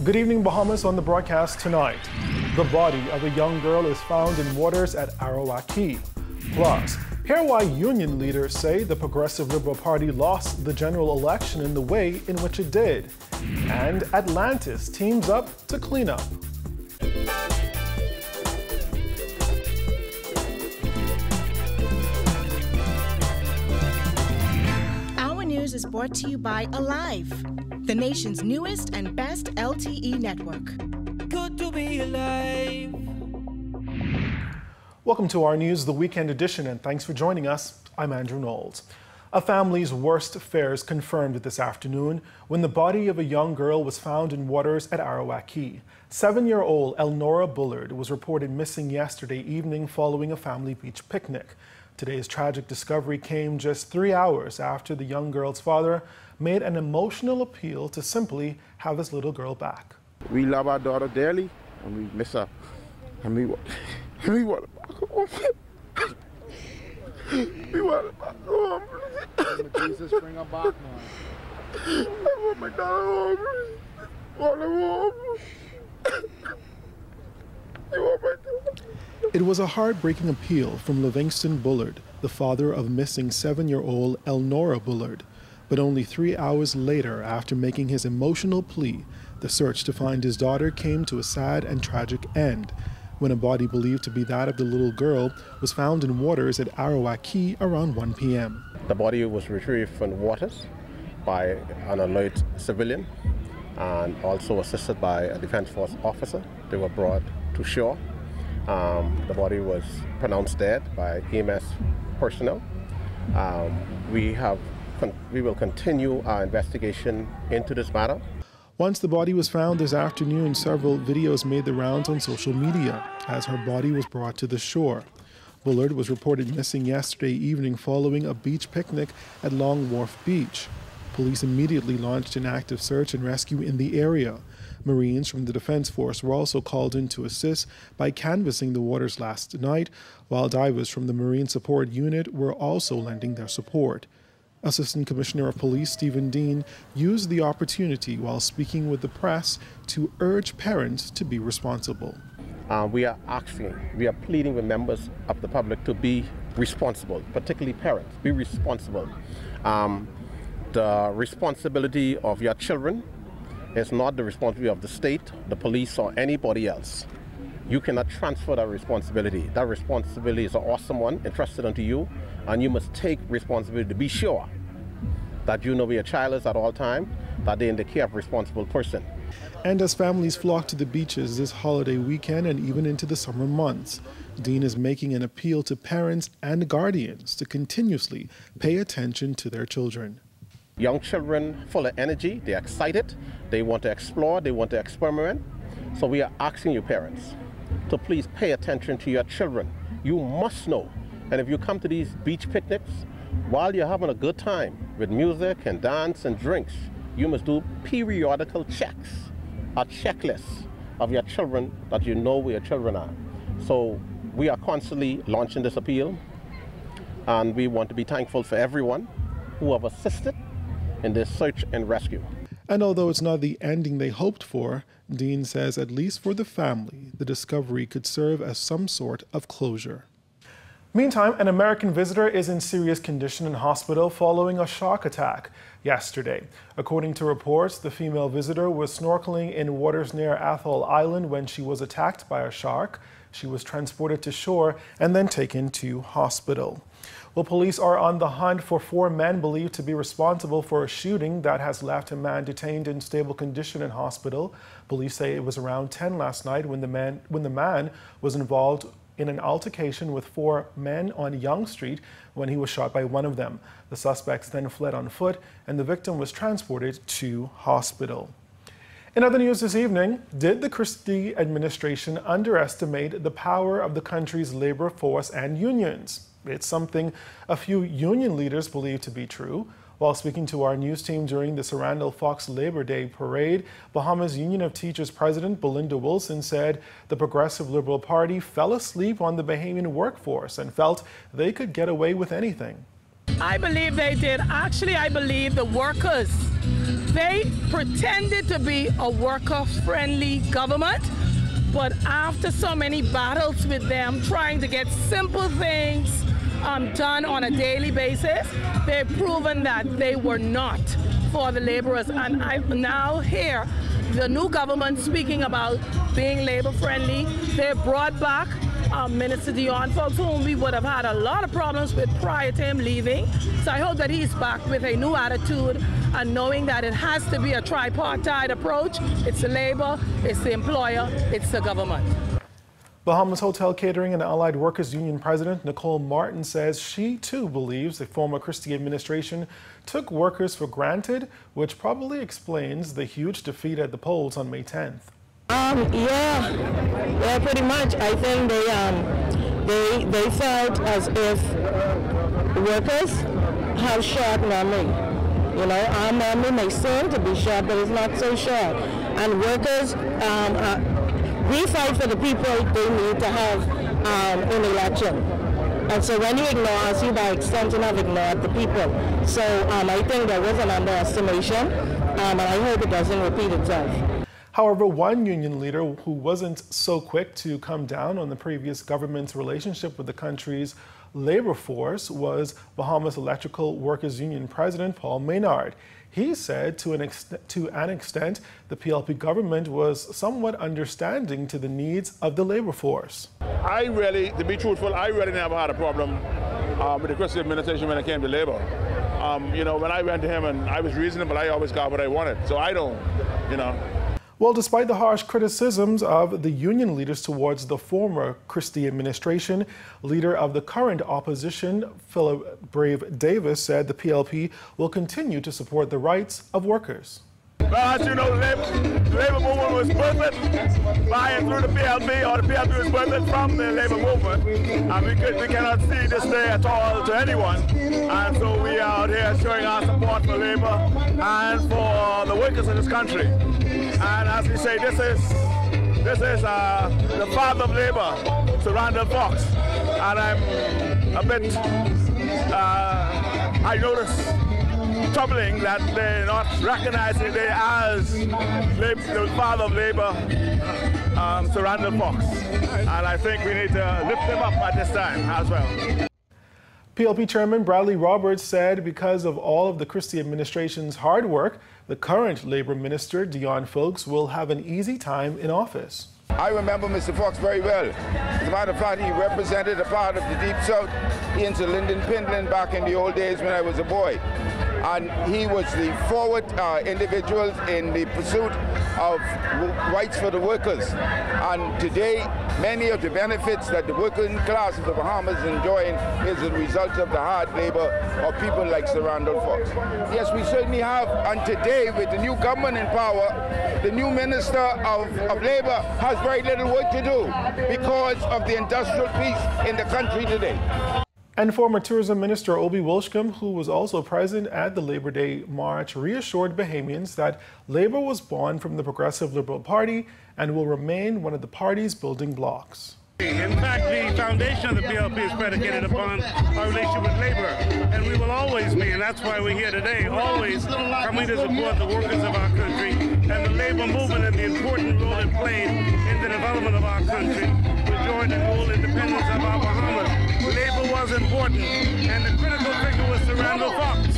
Good evening, Bahamas. On the broadcast tonight, the body of a young girl is found in waters at Arawak. Plus, hear why union leaders say the Progressive Liberal Party lost the general election in the way in which it did. And Atlantis teams up to clean up. Our news is brought to you by Alive, the nation's newest and best LTE network. Good to be alive. Welcome to our news, the weekend edition, and thanks for joining us. I'm Andrew Knowles. A family's worst fears confirmed this afternoon when the body of a young girl was found in waters at Arawak. 7-year-old Elnora Bullard was reported missing yesterday evening following a family beach picnic. Today's tragic discovery came just 3 hours after the young girl's father made an emotional appeal to simply have his little girl back. We love our daughter dearly, and we miss her. And we want her back home. We want her back home. Jesus, bring her back now. I want my daughter home. I want her home. I want my daughter. It was a heartbreaking appeal from Livingston Bullard, the father of missing 7-year-old Elnora Bullard. But only 3 hours later, after making his emotional plea, the search to find his daughter came to a sad and tragic end, when a body believed to be that of the little girl was found in waters at Arawak around 1 p.m. The body was retrieved from the waters by an alert civilian and also assisted by a Defense Force officer. They were brought to shore. The body was pronounced dead by EMS personnel. We will continue our investigation into this matter. Once the body was found this afternoon, several videos made the rounds on social media as her body was brought to the shore. Bullard was reported missing yesterday evening following a beach picnic at Long Wharf Beach. Police immediately launched an active search and rescue in the area. Marines from the Defense Force were also called in to assist by canvassing the waters last night, while divers from the Marine Support Unit were also lending their support. Assistant Commissioner of Police Stephen Dean used the opportunity while speaking with the press to urge parents to be responsible. We are pleading with members of the public to be responsible, particularly parents. Be responsible. The responsibility of your children is not the responsibility of the state, the police, or anybody else. You cannot transfer that responsibility. That responsibility is an awesome one entrusted unto you, and you must take responsibility to be sure that you know where your child is at all times, that they're in the care of a responsible person. And as families flock to the beaches this holiday weekend and even into the summer months, Dean is making an appeal to parents and guardians to continuously pay attention to their children. Young children full of energy, they're excited, they want to explore, they want to experiment. So we are asking you parents to please pay attention to your children. You must know. And if you come to these beach picnics, while you're having a good time with music and dance and drinks, you must do periodical checks, a checklist of your children that you know where your children are. So we are constantly launching this appeal, and we want to be thankful for everyone who have assisted in this search and rescue. And although it's not the ending they hoped for, Dean says at least for the family, the discovery could serve as some sort of closure. Meantime, an American visitor is in serious condition in hospital following a shark attack yesterday. According to reports, the female visitor was snorkeling in waters near Atoll Island when she was attacked by a shark. She was transported to shore and then taken to hospital. Well, police are on the hunt for 4 men believed to be responsible for a shooting that has left a man detained in stable condition in hospital. Police say it was around 10 last night when the man was involved in an altercation with 4 men on Yonge Street when he was shot by one of them. The suspects then fled on foot and the victim was transported to hospital. In other news this evening, did the Christie administration underestimate the power of the country's labor force and unions? It's something a few union leaders believe to be true. While speaking to our news team during the Sarandal Fox Labor Day parade, Bahamas Union of Teachers President Belinda Wilson said the Progressive Liberal Party fell asleep on the Bahamian workforce and felt they could get away with anything. I believe they did. Actually, I believe the workers They pretended to be a worker-friendly government, but after so many battles with them, trying to get simple things done on a daily basis, they've proven that they were not for the laborers. And I now hear the new government speaking about being labor-friendly. They brought back Minister Dion, folks whom we would have had a lot of problems with prior to him leaving. So I hope that he's back with a new attitude and knowing that it has to be a tripartite approach. It's the labor, it's the employer, it's the government. Bahamas Hotel Catering and Allied Workers Union President Nicole Martin says she too believes the former Christie administration took workers for granted, which probably explains the huge defeat at the polls on May 10th. Yeah, pretty much. I think they felt as if workers have short memory. You know, our memory may seem to be short, but it's not so short. And workers, we fight for the people they need to have in election. And so when you ignore us, you by extension have ignored the people. So I think there was an underestimation, and I hope it doesn't repeat itself. However, one union leader who wasn't so quick to come down on the previous government's relationship with the country's labor force was Bahamas Electrical Workers Union President Paul Maynard. He said to an extent the PLP government was somewhat understanding to the needs of the labor force. To be truthful, I really never had a problem with the Christie administration when it came to labor. You know, when I went to him and I was reasonable, I always got what I wanted. So I don't, you know. Well, despite the harsh criticisms of the union leaders towards the former Christie administration, leader of the current opposition, Philip Brave Davis, said the PLP will continue to support the rights of workers. Well, as you know, the labor movement was birthed by and through the PLP, or the PLP was birthed from the labor movement. And we cannot see this day at all to anyone. And so we are out here showing our support for labor and for the workers in this country. And as we say, this is the father of labor, Sir Randall Fox. And I'm a bit, I notice, troubling that they're not recognizing it as the father of labor, Sir Randall Fox. And I think we need to lift him up at this time as well. PLP Chairman Bradley Roberts said because of all of the Christie administration's hard work, the current Labor Minister, Dion Folks, will have an easy time in office. I remember Mr. Fox very well. As a matter of fact, he represented a part of the Deep South into Linden Pindling back in the old days when I was a boy. And he was the forward individual in the pursuit of rights for the workers. And today, many of the benefits that the working class of the Bahamas is enjoying is a result of the hard labor of people like Sir Randall Fox. Yes, we certainly have. And today, with the new government in power, the new Minister of Labor has very little work to do because of the industrial peace in the country today. And former Tourism Minister Obi Wilshcombe, who was also present at the Labor Day March, reassured Bahamians that Labor was born from the Progressive Liberal Party and will remain one of the party's building blocks. In fact, the foundation of the PLP is predicated upon our relationship with labor, and we will always be, and that's why we're here today, always coming to support the workers of our country and the labor movement and the important role it played in the development of our country, restoring the whole independence of our Bahamas. Labor was important, and the critical figure was Sir Randall Fox.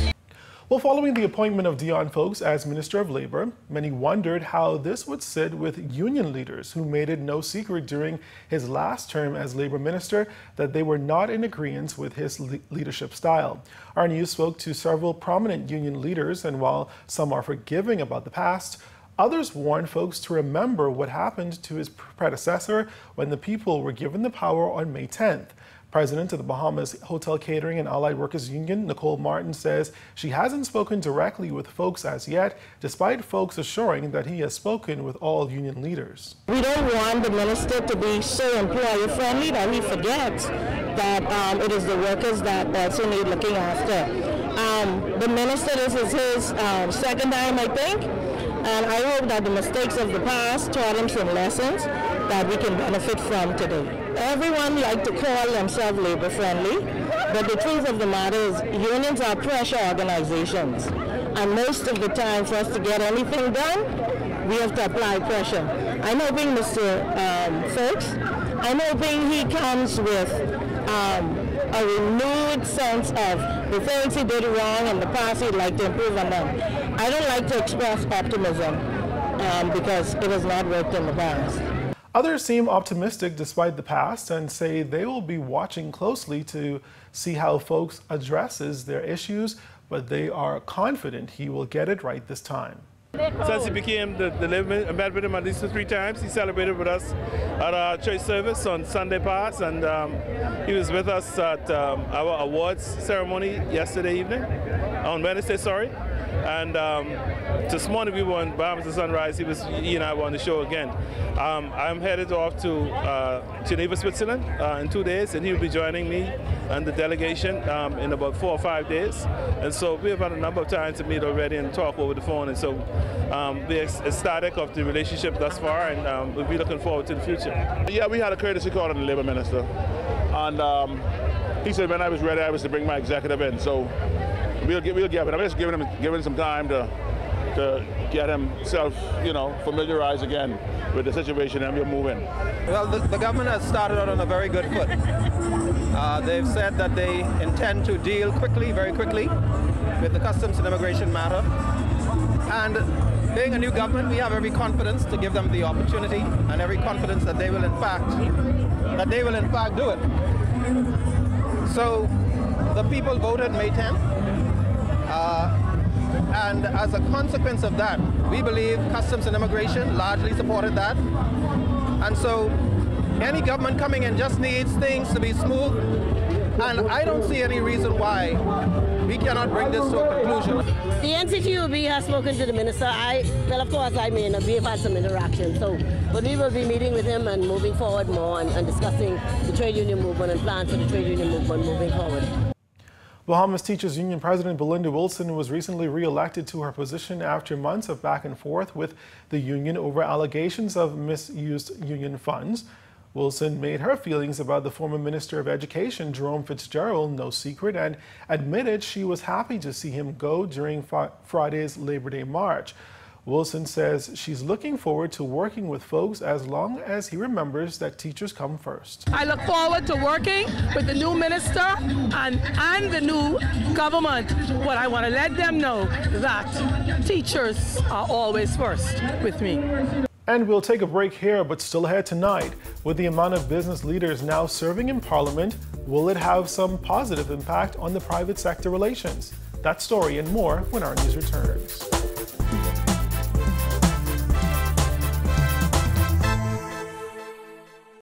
Well, following the appointment of Dion Folks as Minister of Labor, many wondered how this would sit with union leaders who made it no secret during his last term as Labor Minister that they were not in agreement with his leadership style. Our news spoke to several prominent union leaders, and while some are forgiving about the past, others warned folks to remember what happened to his predecessor when the people were given the power on May 10th. President of the Bahamas Hotel Catering and Allied Workers Union, Nicole Martin, says she hasn't spoken directly with folks as yet, despite folks assuring that he has spoken with all union leaders. We don't want the minister to be so employer-friendly that he forgets that it is the workers that also need looking after. The minister, this is his second time, I think, and I hope that the mistakes of the past taught him some lessons that we can benefit from today. Everyone like to call themselves labor-friendly, but the truth of the matter is unions are pressure organizations. And most of the time, for us to get anything done, we have to apply pressure. I'm hoping Mr. Folks, I'm hoping he comes with a renewed sense of the things he did wrong in the past he'd like to improve on them. I don't like to express optimism because it has not worked in the past. Others seem optimistic despite the past and say they will be watching closely to see how Folks addresses their issues, but they are confident he will get it right this time. Since he became the living, I met with him at least 3 times. He celebrated with us at our church service on Sunday past, and he was with us at our awards ceremony yesterday evening, on Wednesday, sorry. And this morning we were on Bahamas to Sunrise. He and I were on the show again. I'm headed off to Geneva, Switzerland in 2 days, and he'll be joining me and the delegation in about 4 or 5 days. And so we have had a number of times to meet already and talk over the phone. And so we're ecstatic of the relationship thus far, and we'll be looking forward to the future. Yeah, we had a courtesy call on the Labour Minister, and he said when I was ready, I was to bring my executive in. So we'll give it. I'm just giving him some time to get himself, familiarized again with the situation, and we'll move in. Well, the government has started out on a very good foot. They've said that they intend to deal quickly, very quickly, with the customs and immigration matter. And being a new government, we have every confidence to give them the opportunity and every confidence that they will in fact do it. So the people voted May 10th. And as a consequence of that, we believe Customs and Immigration largely supported that. And so any government coming in just needs things to be smooth. And I don't see any reason why we cannot bring this to a conclusion. The NCTUB has spoken to the minister. Well, of course, I mean, we've had some interaction. But we will be meeting with him and moving forward more and discussing the trade union movement and plans for the trade union movement moving forward. Bahamas Teachers Union President Belinda Wilson was recently re-elected to her position after months of back and forth with the union over allegations of misused union funds. Wilson made her feelings about the former Minister of Education, Jerome Fitzgerald, no secret and admitted she was happy to see him go during Friday's Labor Day March. Wilson says she's looking forward to working with Folks as long as he remembers that teachers come first. I look forward to working with the new minister and the new government, but I want to let them know that teachers are always first with me. And we'll take a break here, but still ahead tonight. With the amount of business leaders now serving in Parliament, will it have some positive impact on the private sector relations? That story and more when our news returns.